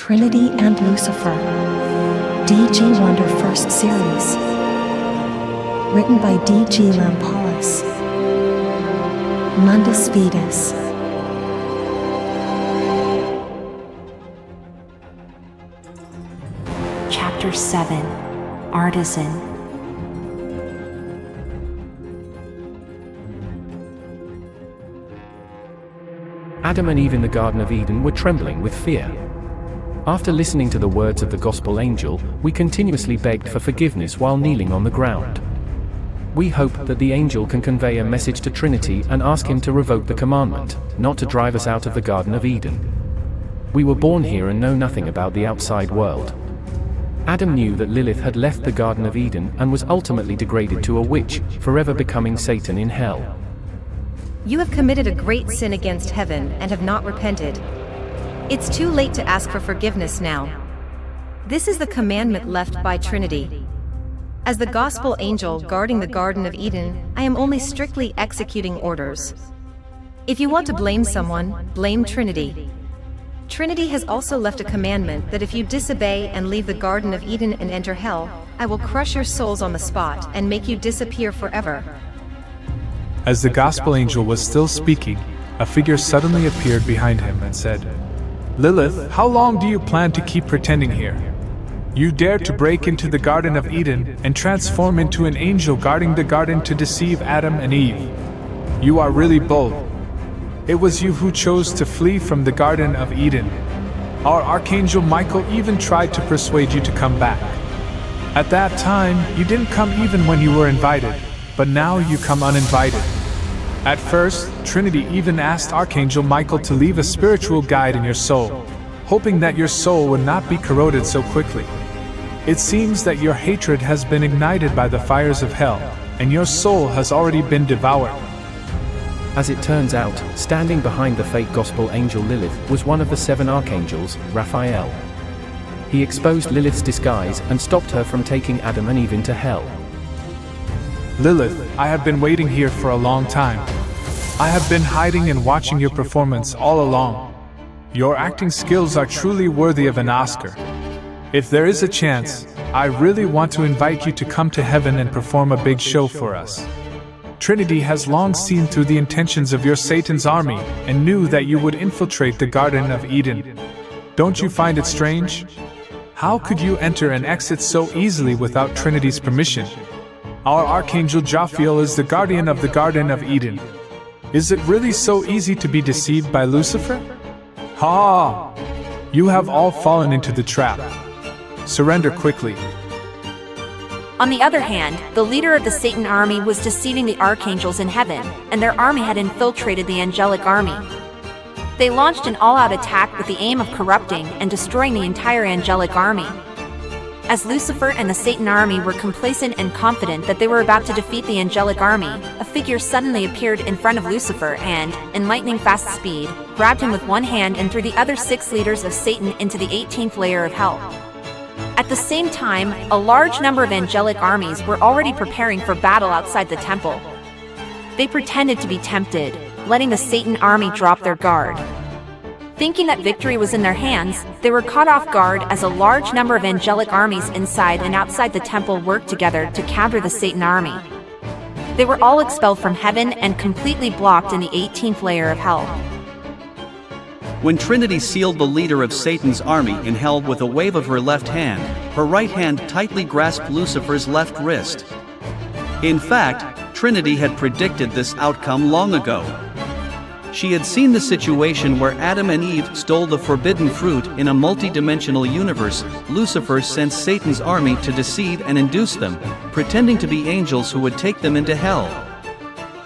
Trinity and Lucifer. D.G. Wonder First Series. Written by D.G. Lampalus. Mundus Vetus. Chapter 7. Artisan. Adam and Eve in the Garden of Eden were trembling with fear. After listening to the words of the gospel angel, we continuously begged for forgiveness while kneeling on the ground. We hope that the angel can convey a message to Trinity and ask him to revoke the commandment, not to drive us out of the Garden of Eden. We were born here and know nothing about the outside world. Adam knew that Lilith had left the Garden of Eden and was ultimately degraded to a witch, forever becoming Satan in hell. You have committed a great sin against heaven and have not repented. It's too late to ask for forgiveness now. This is the commandment left by Trinity. As the gospel angel guarding the Garden of Eden, I am only strictly executing orders. If you want to blame someone, blame Trinity. Trinity has also left a commandment that if you disobey and leave the Garden of Eden and enter hell, I will crush your souls on the spot and make you disappear forever. As the gospel angel was still speaking, a figure suddenly appeared behind him and said, "Lilith, how long do you plan to keep pretending here? You dare to break into the Garden of Eden and transform into an angel guarding the garden to deceive Adam and Eve. You are really bold. It was you who chose to flee from the Garden of Eden. Our Archangel Michael even tried to persuade you to come back. At that time, you didn't come even when you were invited, but now you come uninvited. At first, Trinity even asked Archangel Michael to leave a spiritual guide in your soul, hoping that your soul would not be corroded so quickly. It seems that your hatred has been ignited by the fires of hell, and your soul has already been devoured." As it turns out, standing behind the fake gospel angel Lilith was one of the 7 archangels, Raphael. He exposed Lilith's disguise and stopped her from taking Adam and Eve into hell. "Lilith, I have been waiting here for a long time. I have been hiding and watching your performance all along. Your acting skills are truly worthy of an Oscar. If there is a chance, I really want to invite you to come to heaven and perform a big show for us. Trinity has long seen through the intentions of your Satan's army and knew that you would infiltrate the Garden of Eden. Don't you find it strange? How could you enter and exit so easily without Trinity's permission? Our Archangel Jophiel is the guardian of the Garden of Eden. Is it really so easy to be deceived by Lucifer? Ha! You have all fallen into the trap. Surrender quickly." On the other hand, the leader of the Satan army was deceiving the archangels in heaven, and their army had infiltrated the angelic army. They launched an all-out attack with the aim of corrupting and destroying the entire angelic army. As Lucifer and the Satan army were complacent and confident that they were about to defeat the angelic army, a figure suddenly appeared in front of Lucifer and, in lightning-fast speed, grabbed him with one hand and threw the other 6 leaders of Satan into the 18th layer of hell. At the same time, a large number of angelic armies were already preparing for battle outside the temple. They pretended to be tempted, letting the Satan army drop their guard. Thinking that victory was in their hands, they were caught off guard as a large number of angelic armies inside and outside the temple worked together to counter the Satan army. They were all expelled from heaven and completely blocked in the 18th layer of hell. When Trinity sealed the leader of Satan's army in hell with a wave of her left hand, her right hand tightly grasped Lucifer's left wrist. In fact, Trinity had predicted this outcome long ago. She had seen the situation where Adam and Eve stole the forbidden fruit in a multi-dimensional universe. Lucifer sent Satan's army to deceive and induce them, pretending to be angels who would take them into hell.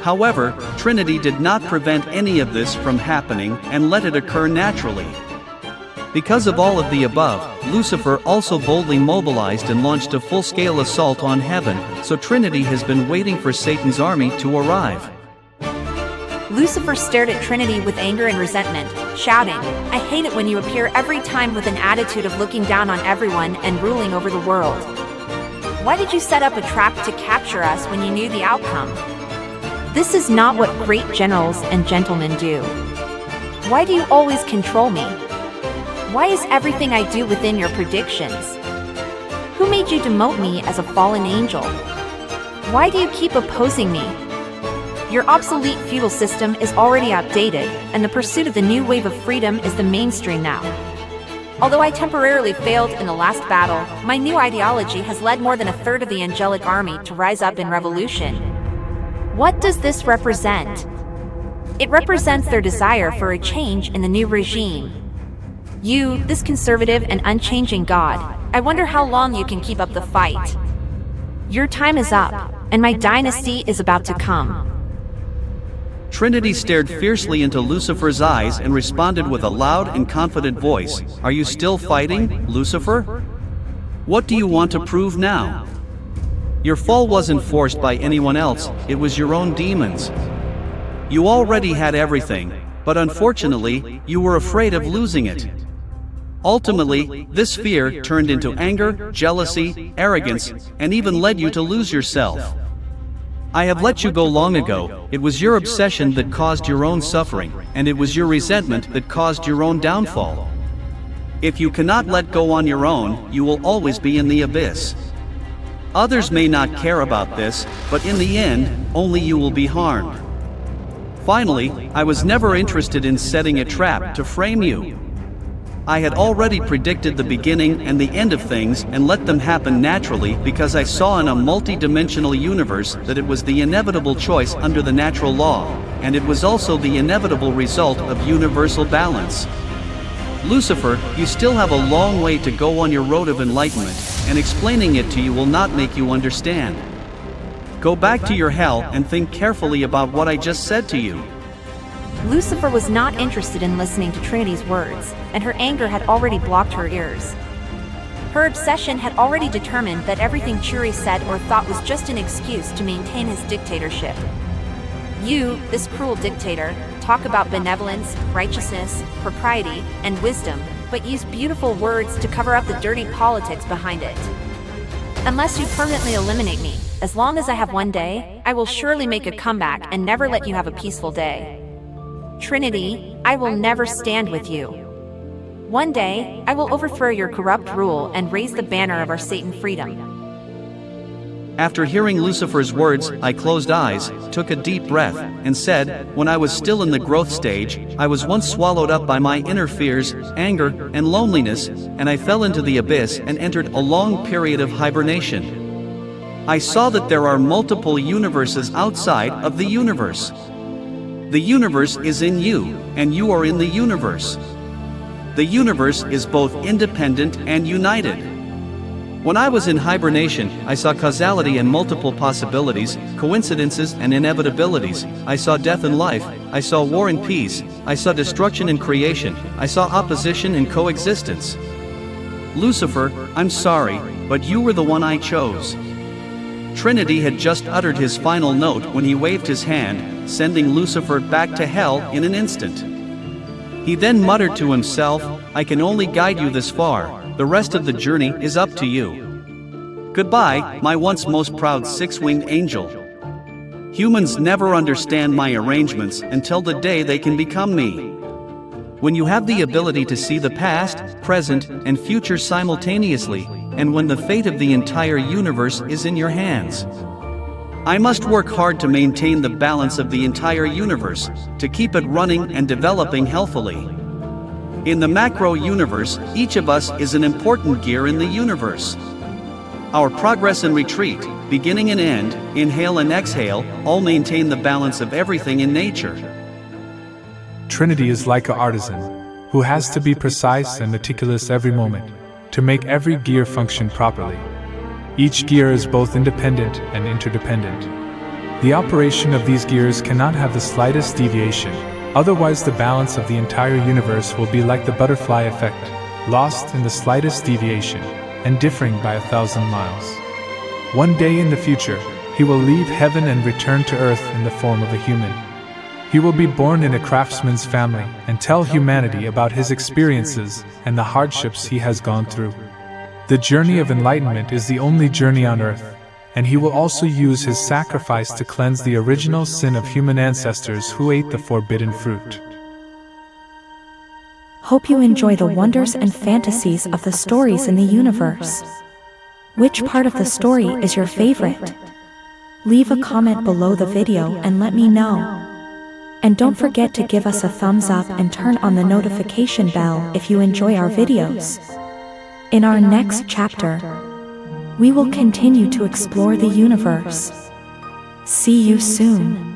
However, Trinity did not prevent any of this from happening and let it occur naturally. Because of all of the above, Lucifer also boldly mobilized and launched a full-scale assault on heaven, so Trinity has been waiting for Satan's army to arrive. Lucifer stared at Trinity with anger and resentment, shouting, "I hate it when you appear every time with an attitude of looking down on everyone and ruling over the world. Why did you set up a trap to capture us when you knew the outcome? This is not what great generals and gentlemen do. Why do you always control me? Why is everything I do within your predictions? Who made you demote me as a fallen angel? Why do you keep opposing me? Your obsolete feudal system is already outdated, and the pursuit of the new wave of freedom is the mainstream now. Although I temporarily failed in the last battle, my new ideology has led more than a third of the angelic army to rise up in revolution. What does this represent? It represents their desire for a change in the new regime. You, this conservative and unchanging God, I wonder how long you can keep up the fight. Your time is up, and my dynasty is about to come. Trinity stared fiercely into Lucifer's eyes and responded with a loud and confident voice, "Are you still fighting, Lucifer? What do you want to prove now? Your fall wasn't forced by anyone else, it was your own demons. You already had everything, but unfortunately, you were afraid of losing it. Ultimately, this fear turned into anger, jealousy, arrogance, and even led you to lose yourself. I have let you go long ago. It was your obsession that caused your own suffering, and it was your resentment that caused your own downfall. If you cannot let go on your own, you will always be in the abyss. Others may not care about this, but in the end, only you will be harmed. Finally, I was never interested in setting a trap to frame you. I had already predicted the beginning and the end of things and let them happen naturally because I saw in a multi-dimensional universe that it was the inevitable choice under the natural law, and it was also the inevitable result of universal balance. Lucifer, you still have a long way to go on your road of enlightenment, and explaining it to you will not make you understand. Go back to your hell and think carefully about what I just said to you." Lucifer was not interested in listening to Trinity's words, and her anger had already blocked her ears. Her obsession had already determined that everything Chr7 said or thought was just an excuse to maintain his dictatorship. You, this cruel dictator, talk about benevolence, righteousness, propriety, and wisdom, but use beautiful words to cover up the dirty politics behind it. Unless you permanently eliminate me, as long as I have one day, I will surely make a comeback and never let you have a peaceful day. Trinity, I will never stand with you. One day, I will overthrow your corrupt rule and raise the banner of our Satan freedom. After hearing Lucifer's words, I closed eyes, took a deep breath, and said, "When I was still in the growth stage, I was once swallowed up by my inner fears, anger, and loneliness, and I fell into the abyss and entered a long period of hibernation. I saw that there are multiple universes outside of the universe. The universe is in you, and you are in the universe. The universe is both independent and united. When I was in hibernation, I saw causality and multiple possibilities, coincidences and inevitabilities. I saw death and life, I saw war and peace, I saw destruction and creation, I saw opposition and coexistence. Lucifer, I'm sorry, but you were the one I chose." Trinity had just uttered his final note when he waved his hand, sending Lucifer back to hell in an instant. He then muttered to himself, "I can only guide you this far, the rest of the journey is up to you. Goodbye, my once most proud six-winged angel. Humans never understand my arrangements until the day they can become me. When you have the ability to see the past, present, and future simultaneously, and when the fate of the entire universe is in your hands. I must work hard to maintain the balance of the entire universe, to keep it running and developing healthily. In the macro universe, each of us is an important gear in the universe. Our progress and retreat, beginning and end, inhale and exhale, all maintain the balance of everything in nature." Trinity is like an artisan, who has to be precise and meticulous every moment, to make every gear function properly. Each gear is both independent and interdependent. The operation of these gears cannot have the slightest deviation, otherwise the balance of the entire universe will be like the butterfly effect, lost in the slightest deviation, and differing by 1,000 miles. One day in the future, he will leave heaven and return to earth in the form of a human. He will be born in a craftsman's family and tell humanity about his experiences and the hardships he has gone through. The journey of enlightenment is the only journey on earth, and he will also use his sacrifice to cleanse the original sin of human ancestors who ate the forbidden fruit. Hope you enjoy the wonders and fantasies of the stories in the universe. Which part of the story is your favorite? Leave a comment below the video and let me know. And don't forget to give us a thumbs up and turn on the notification bell if you enjoy our videos. In our next chapter, we will continue to explore the universe. See you soon.